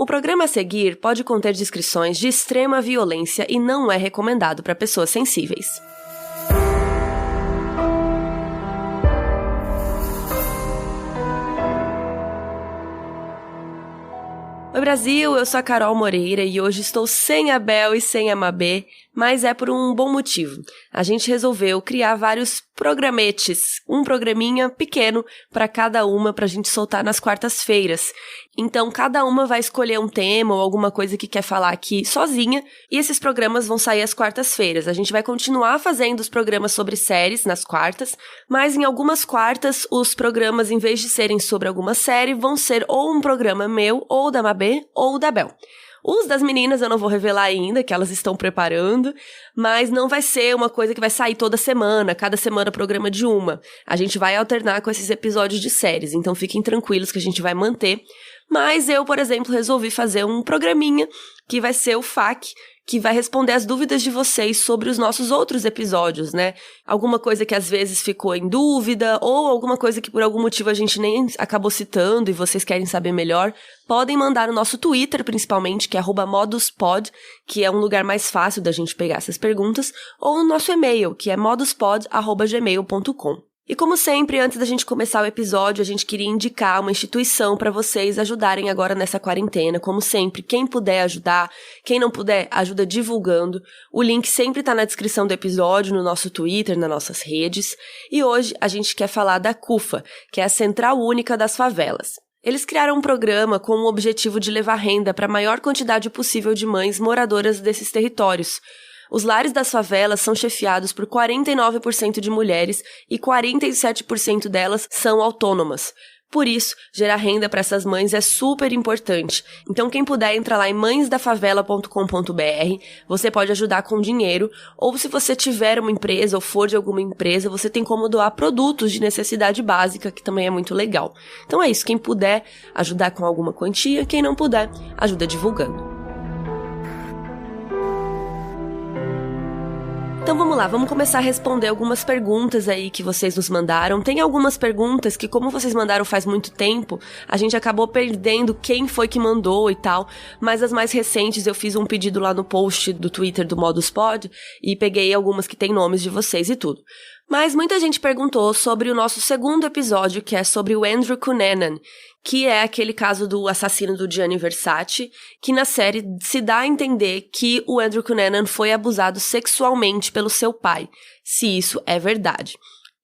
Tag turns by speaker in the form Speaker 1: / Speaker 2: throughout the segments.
Speaker 1: O programa a seguir pode conter descrições de extrema violência e não é recomendado para pessoas sensíveis. Oi Brasil, eu sou a Carol Moreira e hoje estou sem a Bel e sem a Mabê, mas é por um bom motivo. A gente resolveu criar vários programetes, um programinha pequeno para cada uma pra gente soltar nas quartas-feiras. Então cada uma vai escolher um tema ou alguma coisa que quer falar aqui sozinha e esses programas vão sair às quartas-feiras. A gente vai continuar fazendo os programas sobre séries nas quartas, mas em algumas quartas os programas, em vez de serem sobre alguma série, vão ser ou um programa meu, ou da Mabê, ou da Bel. Os das meninas eu não vou revelar ainda, que elas estão preparando, mas não vai ser uma coisa que vai sair toda semana, cada semana programa de uma. A gente vai alternar com esses episódios de séries, então fiquem tranquilos que a gente vai manter. Mas eu, por exemplo, resolvi fazer um programinha que vai ser o FAQ, que vai responder as dúvidas de vocês sobre os nossos outros episódios, né? Alguma coisa que às vezes ficou em dúvida, ou alguma coisa que por algum motivo a gente nem acabou citando e vocês querem saber melhor, podem mandar no nosso Twitter, principalmente, que é @moduspod, que é um lugar mais fácil da gente pegar essas perguntas, ou no nosso e-mail, que é moduspod@gmail.com. E como sempre, antes da gente começar o episódio, a gente queria indicar uma instituição para vocês ajudarem agora nessa quarentena. Como sempre, quem puder ajudar, quem não puder, ajuda divulgando. O link sempre tá na descrição do episódio, no nosso Twitter, nas nossas redes. E hoje a gente quer falar da CUFA, que é a Central Única das Favelas. Eles criaram um programa com o objetivo de levar renda para a maior quantidade possível de mães moradoras desses territórios. Os lares das favelas são chefiados por 49% de mulheres e 47% delas são autônomas. Por isso, gerar renda para essas mães é super importante. Então, quem puder, entra lá em mãesdafavela.com.br, você pode ajudar com dinheiro, ou se você tiver uma empresa ou for de alguma empresa, você tem como doar produtos de necessidade básica, que também é muito legal. Então é isso, quem puder ajudar com alguma quantia, quem não puder, ajuda divulgando. Então vamos lá, vamos começar a responder algumas perguntas aí que vocês nos mandaram. Tem algumas perguntas que, como vocês mandaram faz muito tempo, a gente acabou perdendo quem foi que mandou e tal, mas as mais recentes eu fiz um pedido lá no post do Twitter do Moduspod e peguei algumas que tem nomes de vocês e tudo. Mas muita gente perguntou sobre o nosso segundo episódio, que é sobre o Andrew Cunanan, que é aquele caso do assassino do Gianni Versace, que na série se dá a entender que o Andrew Cunanan foi abusado sexualmente pelo seu pai, se isso é verdade.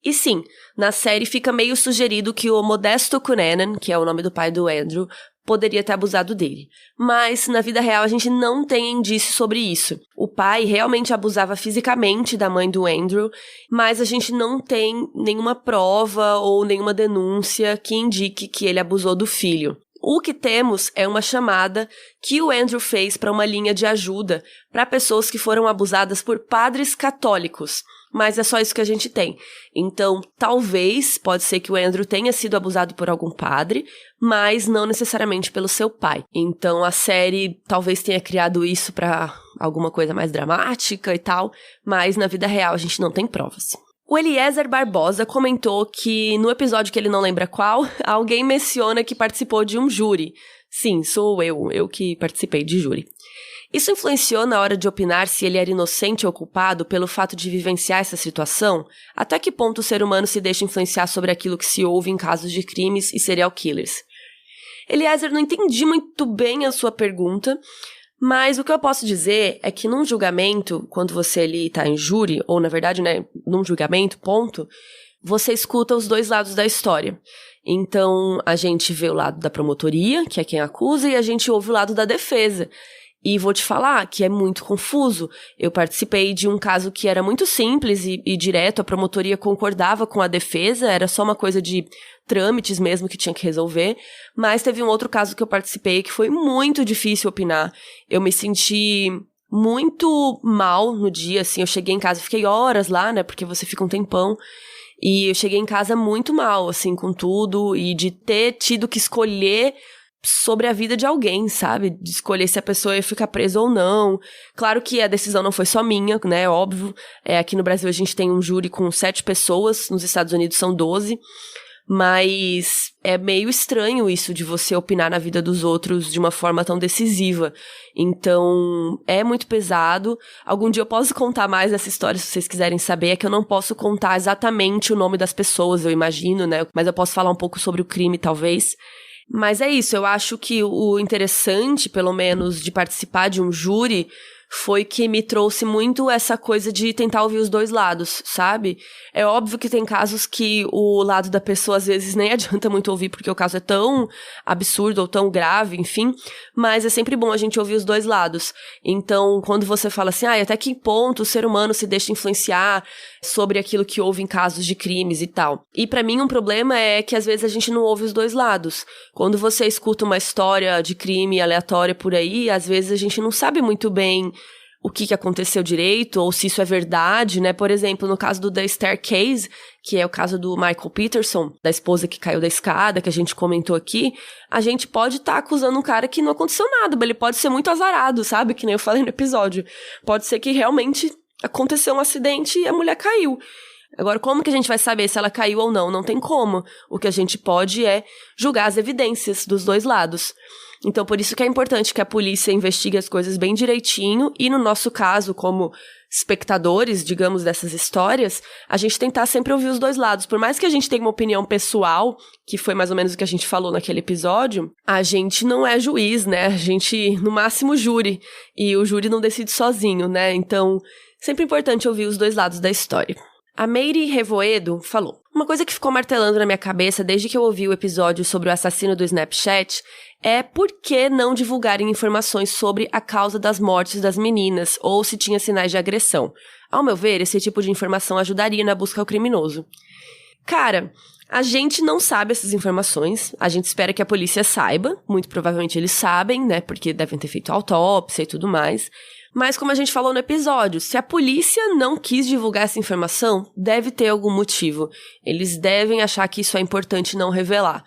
Speaker 1: E sim, na série fica meio sugerido que o Modesto Cunanan, que é o nome do pai do Andrew, poderia ter abusado dele. Mas, na vida real, a gente não tem indício sobre isso. O pai realmente abusava fisicamente da mãe do Andrew, mas a gente não tem nenhuma prova ou nenhuma denúncia que indique que ele abusou do filho. O que temos é uma chamada que o Andrew fez para uma linha de ajuda para pessoas que foram abusadas por padres católicos. Mas é só isso que a gente tem. Então, talvez, pode ser que o Andrew tenha sido abusado por algum padre, mas não necessariamente pelo seu pai. Então, a série talvez tenha criado isso pra alguma coisa mais dramática e tal, mas na vida real a gente não tem provas. O Eliezer Barbosa comentou que no episódio que ele não lembra qual, alguém menciona que participou de um júri. Sim, sou eu que participei de júri. Isso influenciou na hora de opinar se ele era inocente ou culpado pelo fato de vivenciar essa situação? Até que ponto o ser humano se deixa influenciar sobre aquilo que se ouve em casos de crimes e serial killers? Eliezer, não entendi muito bem a sua pergunta, mas o que eu posso dizer é que num julgamento, quando você ali tá em júri, ou na verdade, né, num julgamento, ponto, você escuta os dois lados da história. Então, a gente vê o lado da promotoria, que é quem acusa, e a gente ouve o lado da defesa. E vou te falar que é muito confuso. Eu participei de um caso que era muito simples e direto, a promotoria concordava com a defesa, era só uma coisa de trâmites mesmo que tinha que resolver, mas teve um outro caso que eu participei que foi muito difícil opinar. Eu me senti muito mal no dia, assim, eu cheguei em casa, fiquei horas lá, né, porque você fica um tempão, e eu cheguei em casa muito mal, assim, com tudo, e de ter tido que escolher sobre a vida de alguém, sabe? De escolher se a pessoa ia ficar presa ou não. Claro que a decisão não foi só minha, né? Óbvio. Aqui no Brasil a gente tem um júri com 7 pessoas, nos Estados Unidos são 12. Mas é meio estranho isso de você opinar na vida dos outros de uma forma tão decisiva. Então, é muito pesado. Algum dia eu posso contar mais essa história, se vocês quiserem saber. É que eu não posso contar exatamente o nome das pessoas, eu imagino, né? Mas eu posso falar um pouco sobre o crime, talvez. Mas é isso, eu acho que o interessante, pelo menos, de participar de um júri foi que me trouxe muito essa coisa de tentar ouvir os dois lados, sabe? É óbvio que tem casos que o lado da pessoa às vezes nem adianta muito ouvir porque o caso é tão absurdo ou tão grave, enfim, mas é sempre bom a gente ouvir os dois lados. Então, quando você fala assim, até que ponto o ser humano se deixa influenciar sobre aquilo que houve em casos de crimes e tal. E pra mim um problema é que às vezes a gente não ouve os dois lados. Quando você escuta uma história de crime aleatória por aí, às vezes a gente não sabe muito bem o que aconteceu direito, ou se isso é verdade, né? Por exemplo, no caso do The Staircase, que é o caso do Michael Peterson, da esposa que caiu da escada, que a gente comentou aqui, a gente pode estar acusando um cara que não aconteceu nada, mas ele pode ser muito azarado, sabe? Que nem eu falei no episódio. Pode ser que realmente aconteceu um acidente e a mulher caiu. Agora, como que a gente vai saber se ela caiu ou não? Não tem como. O que a gente pode é julgar as evidências dos dois lados. Então, por isso que é importante que a polícia investigue as coisas bem direitinho e, no nosso caso, como espectadores, digamos, dessas histórias, a gente tentar sempre ouvir os dois lados. Por mais que a gente tenha uma opinião pessoal, que foi mais ou menos o que a gente falou naquele episódio, a gente não é juiz, né? A gente, no máximo, júri. E o júri não decide sozinho, né? Então, sempre é importante ouvir os dois lados da história. A Meire Revoedo falou: uma coisa que ficou martelando na minha cabeça desde que eu ouvi o episódio sobre o assassino do Snapchat é por que não divulgarem informações sobre a causa das mortes das meninas ou se tinha sinais de agressão. Ao meu ver, esse tipo de informação ajudaria na busca ao criminoso. Cara, a gente não sabe essas informações, a gente espera que a polícia saiba, muito provavelmente eles sabem, né, porque devem ter feito autópsia e tudo mais. Mas como a gente falou no episódio, se a polícia não quis divulgar essa informação, deve ter algum motivo. Eles devem achar que isso é importante não revelar.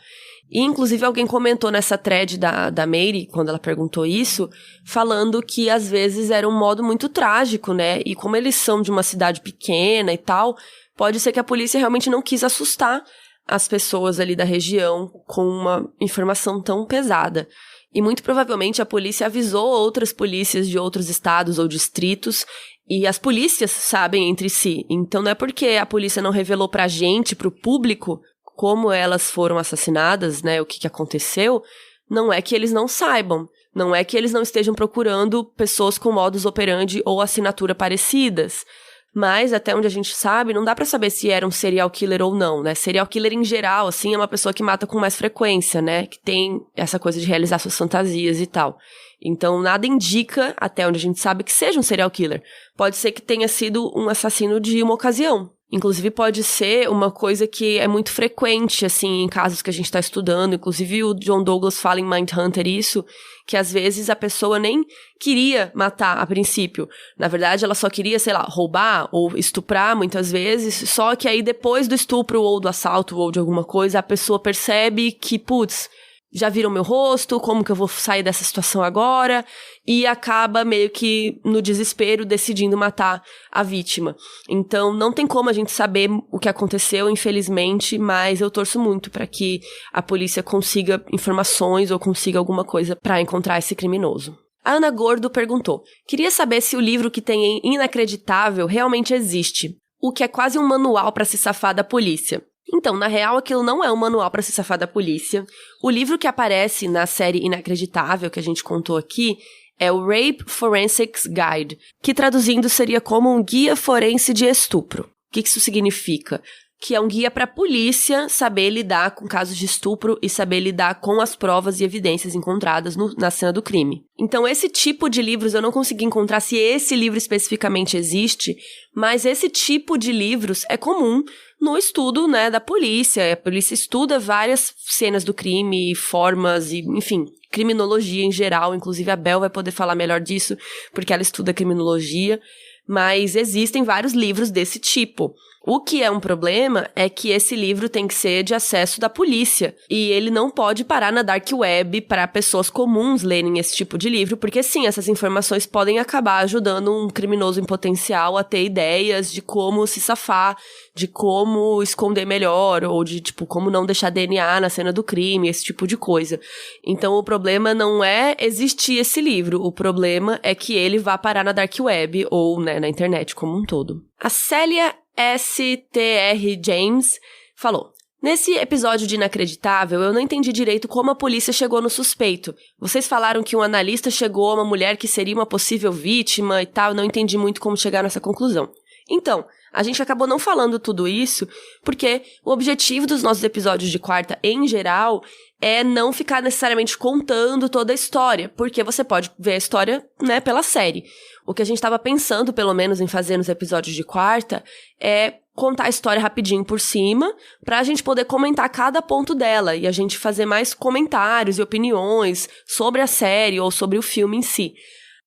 Speaker 1: E, inclusive, alguém comentou nessa thread da Meire, quando ela perguntou isso, falando que, às vezes, era um modo muito trágico, né? E como eles são de uma cidade pequena e tal, pode ser que a polícia realmente não quis assustar as pessoas ali da região com uma informação tão pesada. E muito provavelmente a polícia avisou outras polícias de outros estados ou distritos, e as polícias sabem entre si. Então não é porque a polícia não revelou pra gente, pro público, como elas foram assassinadas, né, o que aconteceu, não é que eles não saibam. Não é que eles não estejam procurando pessoas com modus operandi ou assinatura parecidas. Mas, até onde a gente sabe, não dá pra saber se era um serial killer ou não, né? Serial killer, em geral, assim, é uma pessoa que mata com mais frequência, né? Que tem essa coisa de realizar suas fantasias e tal. Então, nada indica, até onde a gente sabe, que seja um serial killer. Pode ser que tenha sido um assassino de uma ocasião. Inclusive, pode ser uma coisa que é muito frequente, assim, em casos que a gente tá estudando. Inclusive, o John Douglas fala em Mindhunter isso, que às vezes a pessoa nem queria matar a princípio. Na verdade, ela só queria, sei lá, roubar ou estuprar muitas vezes, só que aí depois do estupro ou do assalto ou de alguma coisa, a pessoa percebe que, putz, já viram meu rosto, como que eu vou sair dessa situação agora? E acaba meio que no desespero decidindo matar a vítima. Então não tem como a gente saber o que aconteceu, infelizmente, mas eu torço muito para que a polícia consiga informações ou consiga alguma coisa para encontrar esse criminoso. A Ana Gordo perguntou: queria saber se o livro que tem em Inacreditável realmente existe, o que é quase um manual para se safar da polícia. Então, na real, aquilo não é um manual para se safar da polícia. O livro que aparece na série Inacreditável, que a gente contou aqui, é o Rape Forensics Guide, que traduzindo seria como um guia forense de estupro. O que isso significa? Que é um guia para a polícia saber lidar com casos de estupro e saber lidar com as provas e evidências encontradas na cena do crime. Então, esse tipo de livros, eu não consegui encontrar se esse livro especificamente existe, mas esse tipo de livros é comum no estudo, né, da polícia. A polícia estuda várias cenas do crime, formas e, enfim, criminologia em geral. Inclusive, a Bel vai poder falar melhor disso, porque ela estuda criminologia. Mas existem vários livros desse tipo. O que é um problema é que esse livro tem que ser de acesso da polícia, e ele não pode parar na dark web para pessoas comuns lerem esse tipo de livro, porque sim, essas informações podem acabar ajudando um criminoso em potencial a ter ideias de como se safar, de como esconder melhor, ou de, tipo, como não deixar DNA na cena do crime, esse tipo de coisa. Então, o problema não é existir esse livro, o problema é que ele vá parar na dark web, ou, né, na internet como um todo. A Célia S.T.R. James falou: nesse episódio de Inacreditável, eu não entendi direito como a polícia chegou no suspeito. Vocês falaram que um analista chegou a uma mulher que seria uma possível vítima e tal, eu não entendi muito como chegar nessa conclusão. Então, a gente acabou não falando tudo isso porque o objetivo dos nossos episódios de quarta, em geral, é não ficar necessariamente contando toda a história, porque você pode ver a história, né, pela série. O que a gente estava pensando, pelo menos, em fazer nos episódios de quarta é contar a história rapidinho por cima, pra gente poder comentar cada ponto dela e a gente fazer mais comentários e opiniões sobre a série ou sobre o filme em si.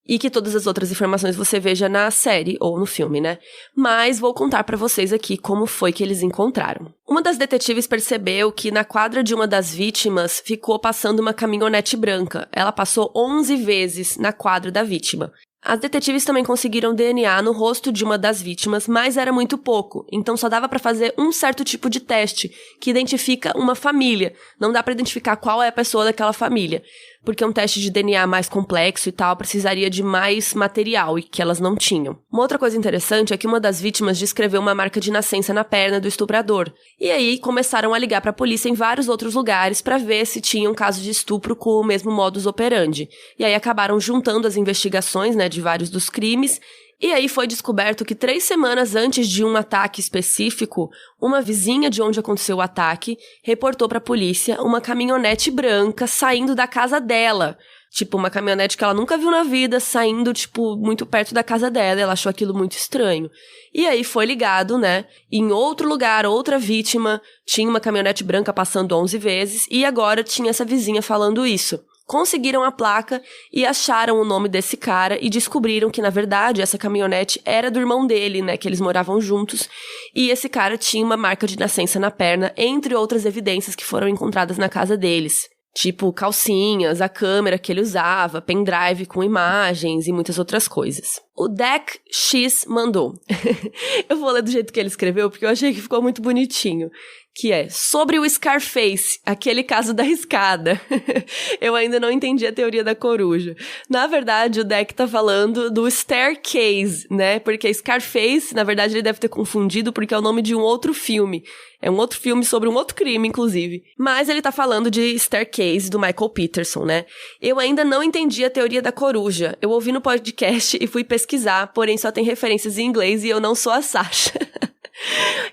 Speaker 1: E que todas as outras informações você veja na série ou no filme, né? Mas vou contar pra vocês aqui como foi que eles encontraram. Uma das detetives percebeu que na quadra de uma das vítimas ficou passando uma caminhonete branca. Ela passou 11 vezes na quadra da vítima. As detetives também conseguiram DNA no rosto de uma das vítimas, mas era muito pouco, então só dava pra fazer um certo tipo de teste, que identifica uma família. Não dá pra identificar qual é a pessoa daquela família, porque um teste de DNA mais complexo e tal precisaria de mais material, e que elas não tinham. Uma outra coisa interessante é que uma das vítimas descreveu uma marca de nascença na perna do estuprador. E aí começaram a ligar pra polícia em vários outros lugares pra ver se tinha um caso de estupro com o mesmo modus operandi. E aí acabaram juntando as investigações, né, de vários dos crimes, e aí foi descoberto que 3 semanas antes de um ataque específico, uma vizinha de onde aconteceu o ataque reportou pra polícia uma caminhonete branca saindo da casa dela. Tipo, uma caminhonete que ela nunca viu na vida, saindo, tipo, muito perto da casa dela. Ela achou aquilo muito estranho. E aí foi ligado, né? Em outro lugar, outra vítima tinha uma caminhonete branca passando 11 vezes, e agora tinha essa vizinha falando isso. Conseguiram a placa e acharam o nome desse cara e descobriram que, na verdade, essa caminhonete era do irmão dele, né, que eles moravam juntos, e esse cara tinha uma marca de nascença na perna, entre outras evidências que foram encontradas na casa deles. Tipo calcinhas, a câmera que ele usava, pendrive com imagens e muitas outras coisas. O Deck X mandou. Eu vou ler do jeito que ele escreveu, porque eu achei que ficou muito bonitinho. Que é, sobre o Scarface, aquele caso da escada. Eu ainda não entendi a teoria da coruja. Na verdade, o Deck tá falando do Staircase, né? Porque Scarface, na verdade, ele deve ter confundido porque é o nome de um outro filme. É um outro filme sobre um outro crime, inclusive. Mas ele tá falando de Staircase, do Michael Peterson, né? Eu ainda não entendi a teoria da coruja. Eu ouvi no podcast e fui pesquisar, porém só tem referências em inglês e eu não sou a Sasha.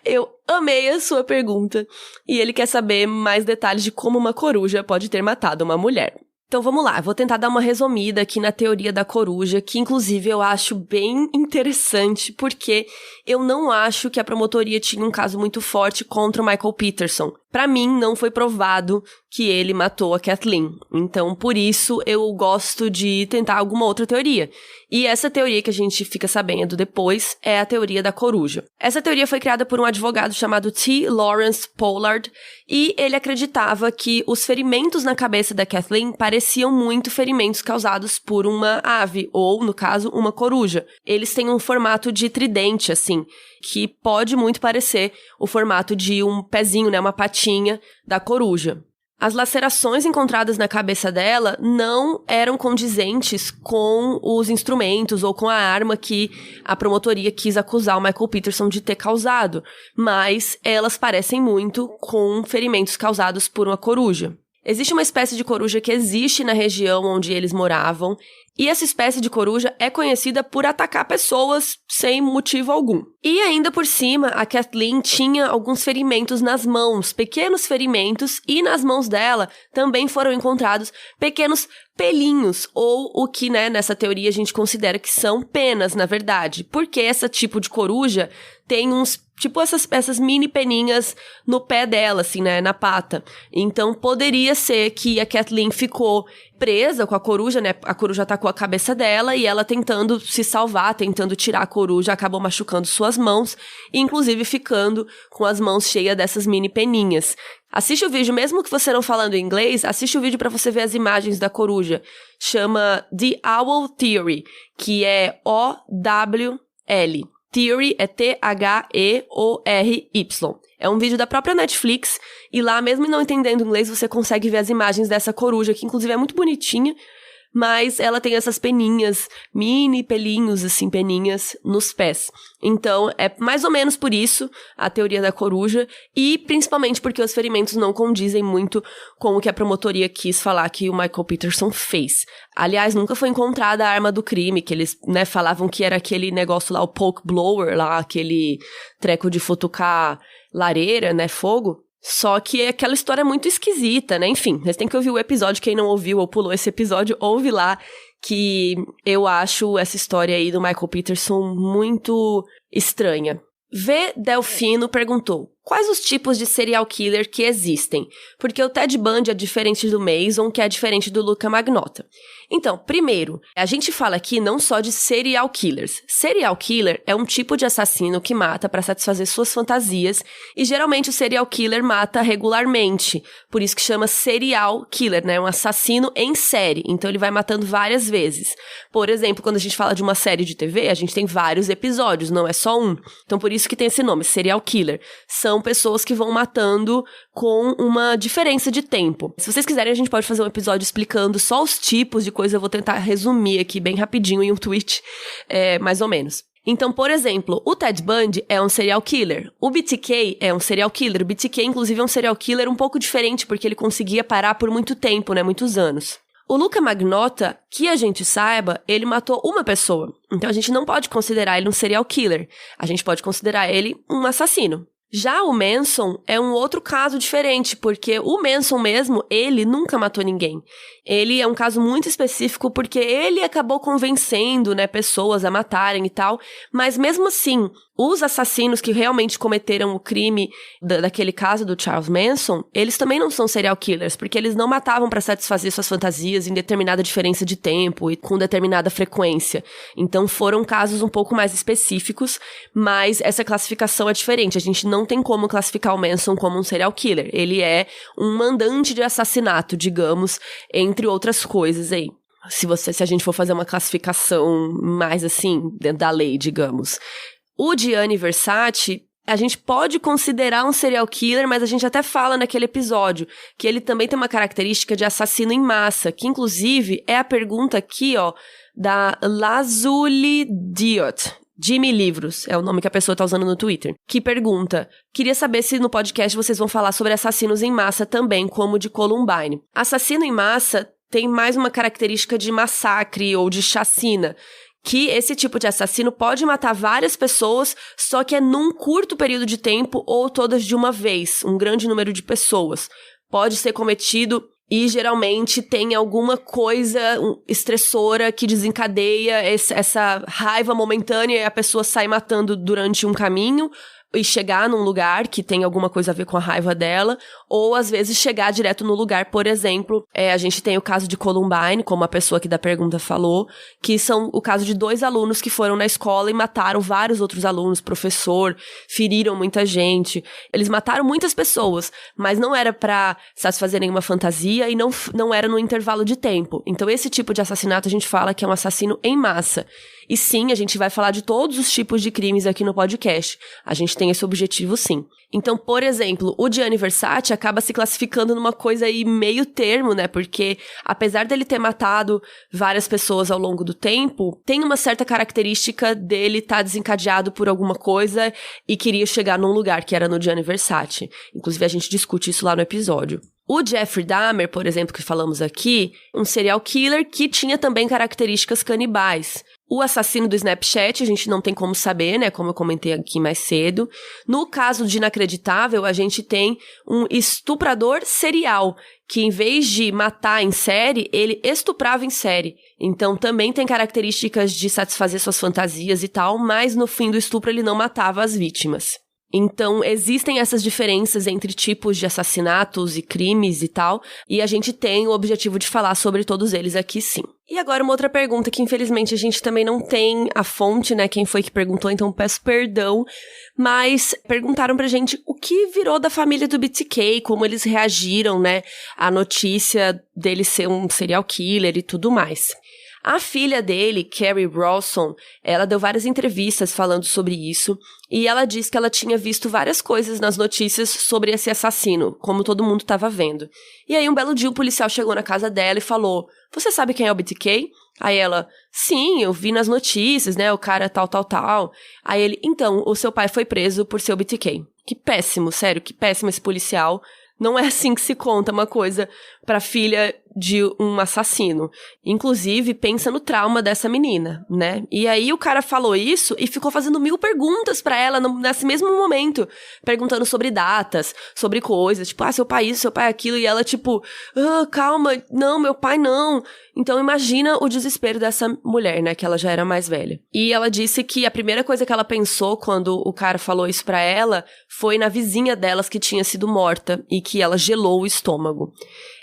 Speaker 1: Eu amei a sua pergunta, e ele quer saber mais detalhes de como uma coruja pode ter matado uma mulher. Então vamos lá, vou tentar dar uma resumida aqui na teoria da coruja, que inclusive eu acho bem interessante, porque eu não acho que a promotoria tinha um caso muito forte contra o Michael Peterson. Pra mim, não foi provado que ele matou a Kathleen. Então, por isso, eu gosto de tentar alguma outra teoria. E essa teoria que a gente fica sabendo depois é a teoria da coruja. Essa teoria foi criada por um advogado chamado T. Lawrence Pollard, e ele acreditava que os ferimentos na cabeça da Kathleen pareciam muito ferimentos causados por uma ave, ou, no caso, uma coruja. Eles têm um formato de tridente, assim, que pode muito parecer o formato de um pezinho, né, uma patinha da coruja. As lacerações encontradas na cabeça dela não eram condizentes com os instrumentos ou com a arma que a promotoria quis acusar o Michael Peterson de ter causado, mas elas parecem muito com ferimentos causados por uma coruja. Existe uma espécie de coruja que existe na região onde eles moravam, e essa espécie de coruja é conhecida por atacar pessoas sem motivo algum. E ainda por cima, a Kathleen tinha alguns ferimentos nas mãos, pequenos ferimentos, e nas mãos dela também foram encontrados pequenos pelinhos, ou o que, né, nessa teoria a gente considera que são penas, na verdade, porque esse tipo de coruja tem uns, tipo essas mini peninhas no pé dela, assim, né, na pata. Então, poderia ser que a Kathleen ficou presa com a coruja, né? A coruja atacou a cabeça dela e ela tentando se salvar, tentando tirar a coruja, acabou machucando suas mãos, e inclusive ficando com as mãos cheias dessas mini peninhas. Assiste o vídeo, mesmo que você não falando inglês, assiste o vídeo pra você ver as imagens da coruja. Chama The Owl Theory, que é O-W-L. Theory é T-H-E-O-R-Y. É um vídeo da própria Netflix, e lá, mesmo não entendendo inglês, você consegue ver as imagens dessa coruja, que inclusive é muito bonitinha, mas ela tem essas peninhas, mini pelinhos, assim, peninhas nos pés. Então, é mais ou menos por isso a teoria da coruja, e principalmente porque os ferimentos não condizem muito com o que a promotoria quis falar que o Michael Peterson fez. Aliás, nunca foi encontrada a arma do crime, que eles, né, falavam que era aquele negócio lá, o poke blower lá, aquele treco de futucar lareira, né, fogo. Só que é aquela história muito esquisita, né? Enfim, vocês têm que ouvir o episódio. Quem não ouviu ou pulou esse episódio, ouve lá, que eu acho essa história aí do Michael Peterson muito estranha. V. Delfino perguntou: quais os tipos de serial killer que existem? Porque o Ted Bundy é diferente do Mason, que é diferente do Luca Magnotta. Então, primeiro, a gente fala aqui não só de serial killers. Serial killer é um tipo de assassino que mata para satisfazer suas fantasias, e geralmente o serial killer mata regularmente. Por isso que chama serial killer, né? Um assassino em série. Então ele vai matando várias vezes. Por exemplo, quando a gente fala de uma série de TV, a gente tem vários episódios, não é só um. Então por isso que tem esse nome, serial killer. São pessoas que vão matando com uma diferença de tempo. Se vocês quiserem, a gente pode fazer um episódio explicando só os tipos de coisa. Eu vou tentar resumir aqui bem rapidinho em um tweet, mais ou menos. Então, por exemplo, o Ted Bundy é um serial killer. O BTK é um serial killer. O BTK, inclusive, é um serial killer um pouco diferente, porque ele conseguia parar por muito tempo, né? Muitos anos. O Luca Magnotta, que a gente saiba, ele matou uma pessoa. Então, a gente não pode considerar ele um serial killer. A gente pode considerar ele um assassino. Já o Manson é um outro caso diferente, porque o Manson mesmo, ele nunca matou ninguém. Ele é um caso muito específico porque ele acabou convencendo, né, pessoas a matarem e tal, mas mesmo assim, os assassinos que realmente cometeram o crime daquele caso do Charles Manson, eles também não são serial killers, porque eles não matavam para satisfazer suas fantasias em determinada diferença de tempo e com determinada frequência. Então foram casos um pouco mais específicos, mas essa classificação é diferente. A gente não tem como classificar o Manson como um serial killer. Ele é um mandante de assassinato, digamos, entre outras coisas aí. Se a gente for fazer uma classificação mais assim, dentro da lei, digamos. O Gianni Versace, a gente pode considerar um serial killer, mas a gente até fala naquele episódio que ele também tem uma característica de assassino em massa, que inclusive é a pergunta aqui, ó, da Lazuli Diot. Jimmy Livros, é o nome que a pessoa tá usando no Twitter, que pergunta: queria saber se no podcast vocês vão falar sobre assassinos em massa também, como o de Columbine. Assassino em massa tem mais uma característica de massacre ou de chacina, que esse tipo de assassino pode matar várias pessoas, só que é num curto período de tempo ou todas de uma vez, um grande número de pessoas. Pode ser cometido e geralmente tem alguma coisa estressora que desencadeia essa raiva momentânea e a pessoa sai matando durante um caminho e chegar num lugar que tem alguma coisa a ver com a raiva dela, ou às vezes chegar direto no lugar. Por exemplo, a gente tem o caso de Columbine, como a pessoa aqui da pergunta falou, que são o caso de 2 alunos que foram na escola e mataram vários outros alunos, professor, feriram muita gente. Eles mataram muitas pessoas, mas não era pra satisfazer nenhuma fantasia e não era no intervalo de tempo. Então esse tipo de assassinato a gente fala que é um assassino em massa. E sim, a gente vai falar de todos os tipos de crimes aqui no podcast. A gente tem esse objetivo, sim. Então, por exemplo, o Gianni Versace acaba se classificando numa coisa aí meio termo, né? Porque, apesar dele ter matado várias pessoas ao longo do tempo, tem uma certa característica dele estar desencadeado por alguma coisa e queria chegar num lugar, que era no Gianni Versace. Inclusive, a gente discute isso lá no episódio. O Jeffrey Dahmer, por exemplo, que falamos aqui, um serial killer que tinha também características canibais. O assassino do Snapchat, a gente não tem como saber, né, como eu comentei aqui mais cedo. No caso de Inacreditável, a gente tem um estuprador serial, que em vez de matar em série, ele estuprava em série. Então também tem características de satisfazer suas fantasias e tal, mas no fim do estupro ele não matava as vítimas. Então, existem essas diferenças entre tipos de assassinatos e crimes e tal, e a gente tem o objetivo de falar sobre todos eles aqui, sim. E agora uma outra pergunta que, infelizmente, a gente também não tem a fonte, né, quem foi que perguntou, então peço perdão, mas perguntaram pra gente o que virou da família do BTK, como eles reagiram, né, à notícia dele ser um serial killer e tudo mais. A filha dele, Kerri Rawson, ela deu várias entrevistas falando sobre isso, e ela disse que ela tinha visto várias coisas nas notícias sobre esse assassino, como todo mundo estava vendo. E aí um belo dia o policial chegou na casa dela e falou: "Você sabe quem é o BTK?" Aí ela: "Sim, eu vi nas notícias, né, o cara tal, tal, tal." Aí ele: "Então, o seu pai foi preso por ser o BTK." Que péssimo, sério, que péssimo esse policial. Não é assim que se conta uma coisa pra filha de um assassino. Inclusive, pensa no trauma dessa menina, né? E aí o cara falou isso e ficou fazendo 1000 perguntas pra ela nesse mesmo momento. Perguntando sobre datas, sobre coisas. Tipo, seu pai isso, seu pai aquilo. E ela tipo, calma, não, meu pai não. Então imagina o desespero dessa mulher, né? Que ela já era mais velha. E ela disse que a primeira coisa que ela pensou quando o cara falou isso pra ela foi na vizinha delas que tinha sido morta e que ela gelou o estômago.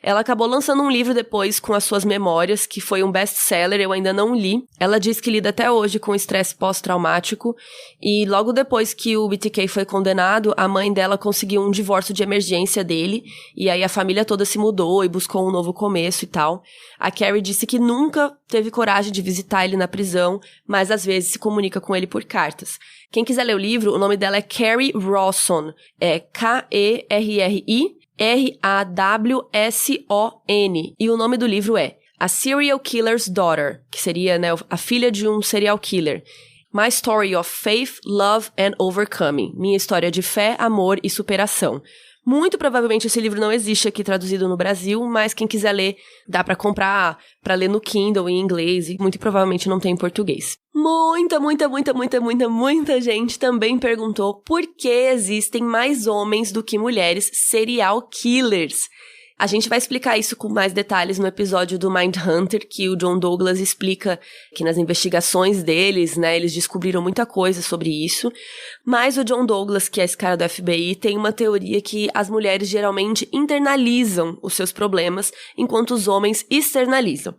Speaker 1: Ela acabou lançando um livro depois com as suas memórias, que foi um best-seller, eu ainda não li. Ela diz que lida até hoje com estresse pós-traumático, e logo depois que o BTK foi condenado, a mãe dela conseguiu um divórcio de emergência dele, e aí a família toda se mudou e buscou um novo começo e tal. A Kerri disse que nunca teve coragem de visitar ele na prisão, mas às vezes se comunica com ele por cartas. Quem quiser ler o livro, o nome dela é Kerri Rawson, é Kerri Rawson, e o nome do livro é A Serial Killer's Daughter, que seria, né, a filha de um serial killer. My Story of Faith, Love and Overcoming. Minha história de fé, amor e superação. Muito provavelmente esse livro não existe aqui traduzido no Brasil, mas quem quiser ler, dá pra comprar, pra ler no Kindle em inglês, e muito provavelmente não tem em português. Muita gente também perguntou por que existem mais homens do que mulheres serial killers. A gente vai explicar isso com mais detalhes no episódio do Mindhunter, que o John Douglas explica que nas investigações deles, né, eles descobriram muita coisa sobre isso. Mas o John Douglas, que é esse cara do FBI, tem uma teoria que as mulheres geralmente internalizam os seus problemas, enquanto os homens externalizam.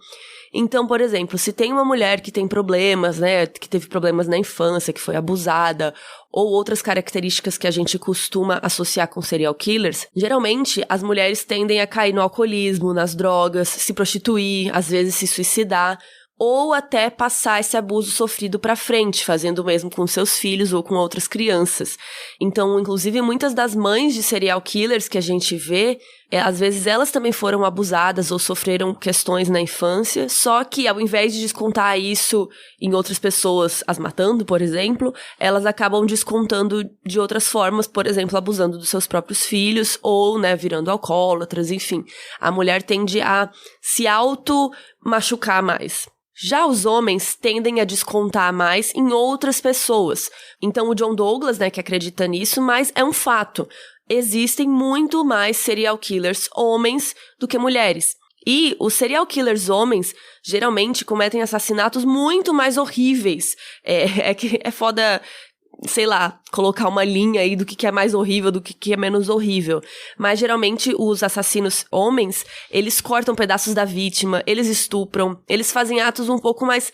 Speaker 1: Então, por exemplo, se tem uma mulher que tem problemas, né, que teve problemas na infância, que foi abusada, ou outras características que a gente costuma associar com serial killers, geralmente as mulheres tendem a cair no alcoolismo, nas drogas, se prostituir, às vezes se suicidar, ou até passar esse abuso sofrido pra frente, fazendo o mesmo com seus filhos ou com outras crianças. Então, inclusive, muitas das mães de serial killers que a gente vê, às vezes elas também foram abusadas ou sofreram questões na infância, só que ao invés de descontar isso em outras pessoas as matando, por exemplo, elas acabam descontando de outras formas, por exemplo, abusando dos seus próprios filhos ou, né, virando alcoólatras, enfim. A mulher tende a se auto-machucar mais. Já os homens tendem a descontar mais em outras pessoas. Então o John Douglas, né, que acredita nisso, mas é um fato. Existem muito mais serial killers homens do que mulheres. E os serial killers homens geralmente cometem assassinatos muito mais horríveis. É foda, sei lá, colocar uma linha aí do que é mais horrível, do que é menos horrível. Mas, geralmente, os assassinos homens, eles cortam pedaços da vítima, eles estupram, eles fazem atos um pouco mais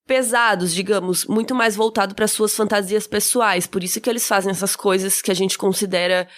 Speaker 1: pesados, digamos, muito mais voltado para suas fantasias pessoais. Por isso que eles fazem essas coisas que a gente considera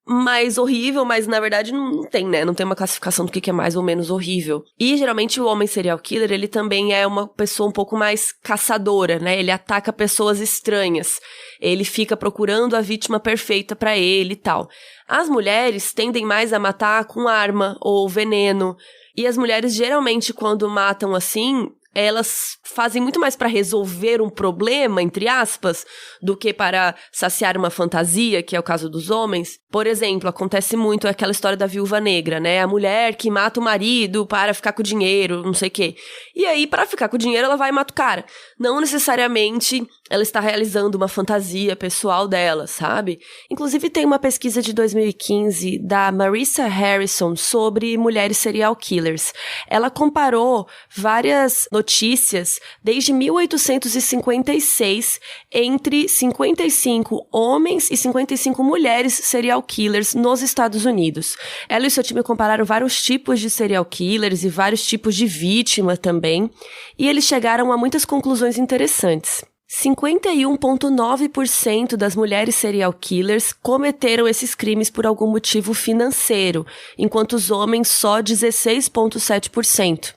Speaker 1: mais horrível, mas na verdade não tem, né? Não tem uma classificação do que é mais ou menos horrível. E geralmente o homem serial killer, ele também é uma pessoa um pouco mais caçadora, né? Ele ataca pessoas estranhas. Ele fica procurando a vítima perfeita pra ele e tal. As mulheres tendem mais a matar com arma ou veneno. E as mulheres geralmente quando matam assim, elas fazem muito mais para resolver um problema, entre aspas, do que para saciar uma fantasia, que é o caso dos homens. Por exemplo, acontece muito aquela história da viúva negra, né? A mulher que mata o marido para ficar com o dinheiro, não sei o quê. E aí, para ficar com o dinheiro, ela vai e mata o cara. Não necessariamente ela está realizando uma fantasia pessoal dela, sabe? Inclusive, tem uma pesquisa de 2015 da Marissa Harrison sobre mulheres serial killers. Ela comparou várias notícias notícias desde 1856 entre 55 homens e 55 mulheres serial killers nos Estados Unidos. Ela e seu time compararam vários tipos de serial killers e vários tipos de vítima também, e eles chegaram a muitas conclusões interessantes. 51,9% das mulheres serial killers cometeram esses crimes por algum motivo financeiro, enquanto os homens só 16,7%.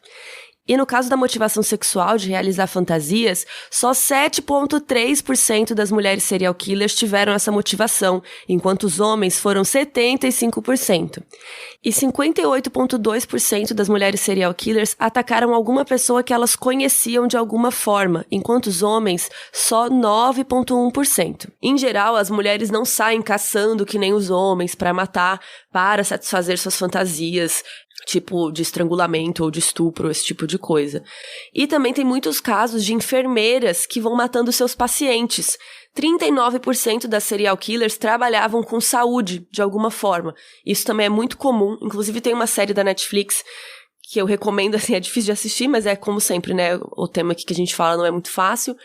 Speaker 1: E no caso da motivação sexual de realizar fantasias, só 7,3% das mulheres serial killers tiveram essa motivação, enquanto os homens foram 75%. E 58,2% das mulheres serial killers atacaram alguma pessoa que elas conheciam de alguma forma, enquanto os homens só 9,1%. Em geral, as mulheres não saem caçando que nem os homens para matar, para satisfazer suas fantasias, tipo de estrangulamento ou de estupro, esse tipo de coisa. E também tem muitos casos de enfermeiras que vão matando seus pacientes. 39% das serial killers trabalhavam com saúde, de alguma forma. Isso também é muito comum. Inclusive tem uma série da Netflix que eu recomendo, assim, é difícil de assistir, mas é como sempre, né? O tema aqui que a gente fala não é muito fácil.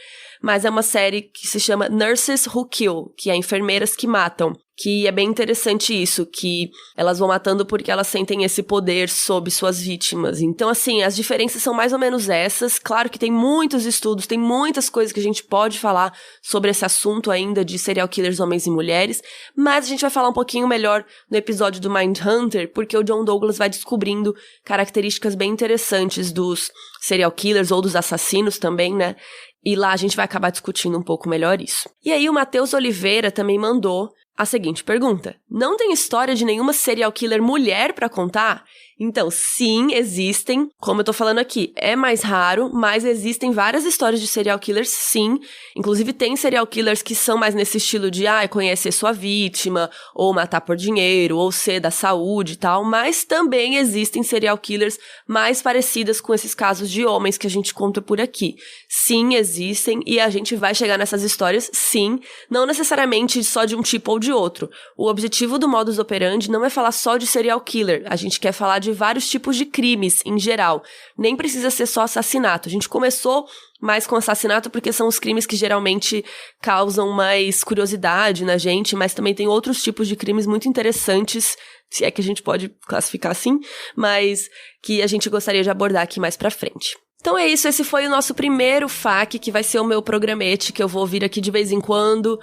Speaker 1: Mas é uma série que se chama Nurses Who Kill, que é enfermeiras que matam. Que é bem interessante isso, que elas vão matando porque elas sentem esse poder sobre suas vítimas. Então, assim, as diferenças são mais ou menos essas. Claro que tem muitos estudos, tem muitas coisas que a gente pode falar sobre esse assunto ainda de serial killers homens e mulheres, mas a gente vai falar um pouquinho melhor no episódio do Mindhunter, porque o John Douglas vai descobrindo características bem interessantes dos serial killers ou dos assassinos também, né? E lá a gente vai acabar discutindo um pouco melhor isso. E aí o Matheus Oliveira também mandou a seguinte pergunta: não tem história de nenhuma serial killer mulher pra contar? Então, sim, existem. Como eu tô falando aqui, é mais raro, mas existem várias histórias de serial killers, sim. Inclusive, tem serial killers que são mais nesse estilo de, conhecer sua vítima, ou matar por dinheiro, ou ser da saúde e tal. Mas também existem serial killers mais parecidas com esses casos de homens que a gente conta por aqui. Sim, existem, e a gente vai chegar nessas histórias, sim. Não necessariamente só de um tipo ou de outro. O objetivo do Modus Operandi não é falar só de serial killer. A gente quer falar de vários tipos de crimes, em geral. Nem precisa ser só assassinato. A gente começou mais com assassinato porque são os crimes que geralmente causam mais curiosidade na gente, mas também tem outros tipos de crimes muito interessantes, se é que a gente pode classificar assim, mas que a gente gostaria de abordar aqui mais pra frente. Então é isso, esse foi o nosso primeiro FAQ, que vai ser o meu programete, que eu vou vir aqui de vez em quando,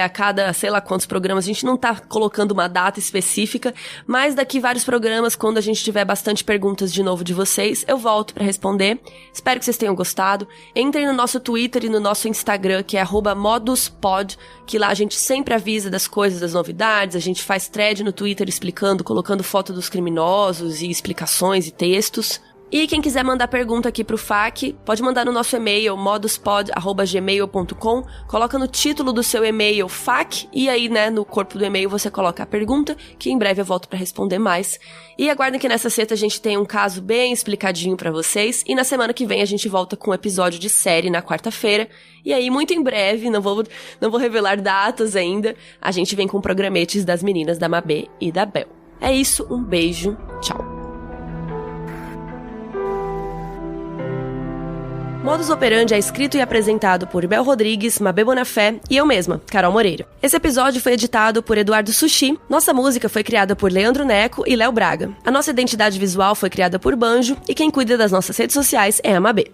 Speaker 1: a cada, sei lá quantos programas. A gente não tá colocando uma data específica, mas daqui vários programas, quando a gente tiver bastante perguntas de novo de vocês, eu volto pra responder. Espero que vocês tenham gostado. Entrem no nosso Twitter e no nosso Instagram, que é @moduspod, que lá a gente sempre avisa das coisas, das novidades, a gente faz thread no Twitter explicando, colocando foto dos criminosos e explicações e textos. E quem quiser mandar pergunta aqui pro FAQ, pode mandar no nosso e-mail, moduspod@gmail.com, coloca no título do seu e-mail FAQ, e aí, né, no corpo do e-mail você coloca a pergunta, que em breve eu volto pra responder mais. E aguardem que nessa sexta a gente tem um caso bem explicadinho pra vocês, e na semana que vem a gente volta com um episódio de série na quarta-feira, e aí muito em breve, não vou revelar datas ainda, a gente vem com programetes das meninas da Mabê e da Bel. É isso, um beijo, tchau. Modus Operandi é escrito e apresentado por Bel Rodrigues, Mabê Bonafé e eu mesma, Carol Moreira. Esse episódio foi editado por Eduardo Sushi, nossa música foi criada por Leandro Neco e Léo Braga. A nossa identidade visual foi criada por Banjo e quem cuida das nossas redes sociais é a Mabê.